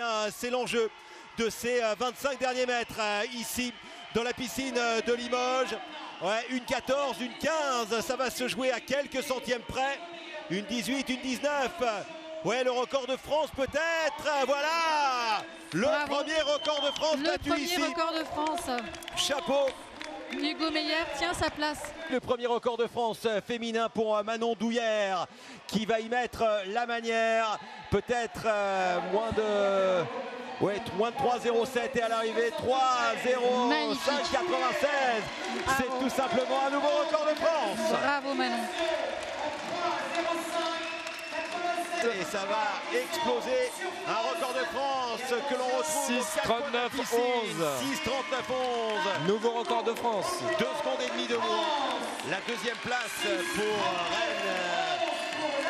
bien, c'est l'enjeu de ces 25 derniers mètres ici dans la piscine de Limoges. Ouais, une 14, une 15, ça va se jouer à quelques centièmes près. Une 18, une 19. Ouais, le record de France peut-être. Voilà, le premier record de France battu ici. Le premier record de France. Chapeau. Hugo Meyer tient sa place. Le premier record de France féminin pour Manon Douillère qui va y mettre la manière. Peut-être moins de 3,07 et à l'arrivée 3,05,96. C'est tout simplement un nouveau record de France. Bravo Manon. Et ça va exploser, un record de France que l'on retrouve 6,39,11. Nouveau record de France. 2 secondes et demie de moins. La deuxième place pour Rennes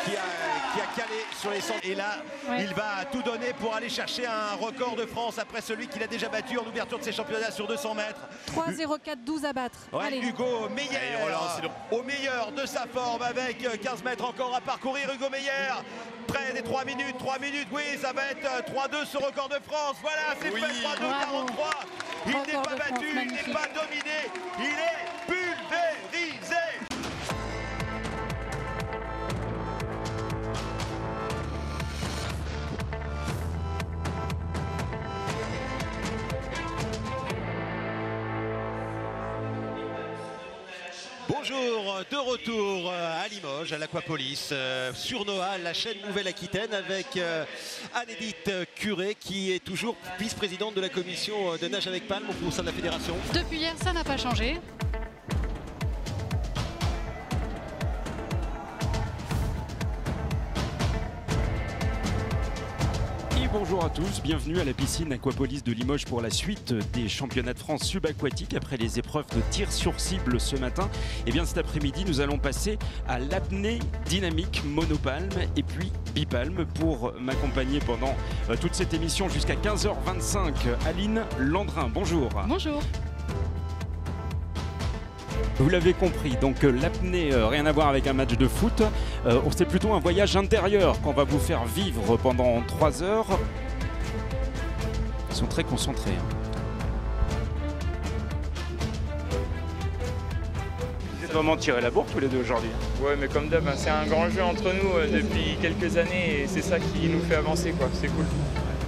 qui a calé sur les 100. Et là, il va tout donner pour aller chercher un record de France après celui qu'il a déjà battu en ouverture de ses championnats sur 200 mètres. 3,04,12 à battre. Ouais, Hugo Meyer au meilleur de sa forme avec 15 mètres encore à parcourir. Hugo Meyer près des 3 minutes, oui, ça va être 3,2 ce record de France. Voilà, c'est fait 3,2,43. Il n'est pas battu, il n'est pas dominé, il est pulvérisé. Bonjour, de retour à Limoges, à l'Aquapolis, sur Noah, la chaîne Nouvelle-Aquitaine, avec Anne-Édith Curé, qui est toujours vice-présidente de la commission de nage avec palme au sein de la fédération. Depuis hier, ça n'a pas changé. Bonjour à tous, bienvenue à la piscine Aquapolis de Limoges pour la suite des championnats de France subaquatiques après les épreuves de tir sur cible ce matin. Et bien cet après-midi, nous allons passer à l'apnée dynamique monopalme et puis bipalme. Pour m'accompagner pendant toute cette émission jusqu'à 15h25, Aline Landrin. Bonjour. Bonjour. Vous l'avez compris, donc l'apnée, rien à voir avec un match de foot. C'est plutôt un voyage intérieur qu'on va vous faire vivre pendant 3 heures. Ils sont très concentrés. Vous êtes vraiment tiré la bourre tous les deux aujourd'hui. Ouais, mais comme d'hab, c'est un grand jeu entre nous depuis quelques années et c'est ça qui nous fait avancer, quoi. C'est cool.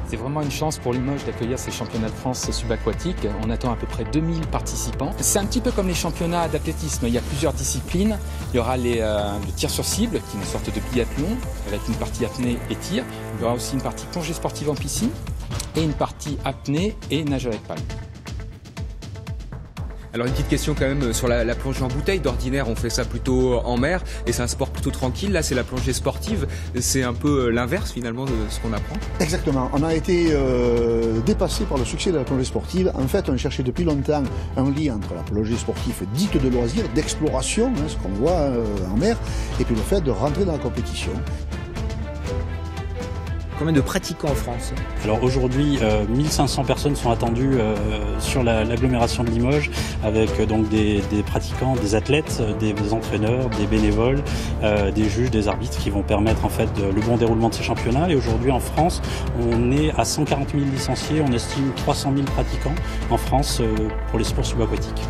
C'est vraiment une chance pour Limoges d'accueillir ces championnats de France subaquatiques. On attend à peu près 2000 participants. C'est un petit peu comme les championnats d'athlétisme. Il y a plusieurs disciplines. Il y aura le tir sur cible, qui est une sorte de biathlon, avec une partie apnée et tir. Il y aura aussi une partie plongée sportive en piscine et une partie apnée et nage avec palme. Alors une petite question quand même sur la plongée en bouteille. D'ordinaire on fait ça plutôt en mer et c'est un sport plutôt tranquille. Là c'est la plongée sportive, c'est un peu l'inverse finalement de ce qu'on apprend. Exactement, on a été dépassé par le succès de la plongée sportive. En fait on cherchait depuis longtemps un lien entre la plongée sportive dite de loisir, d'exploration, ce qu'on voit en mer, et puis le fait de rentrer dans la compétition. Combien de pratiquants en France? Alors aujourd'hui, 1500 personnes sont attendues sur l'agglomération de Limoges, avec donc des pratiquants, des athlètes, des entraîneurs, des bénévoles, des juges, des arbitres qui vont permettre en fait le bon déroulement de ces championnats. Et aujourd'hui en France, on est à 140 000 licenciés, on estime 300 000 pratiquants en France pour les sports subaquatiques.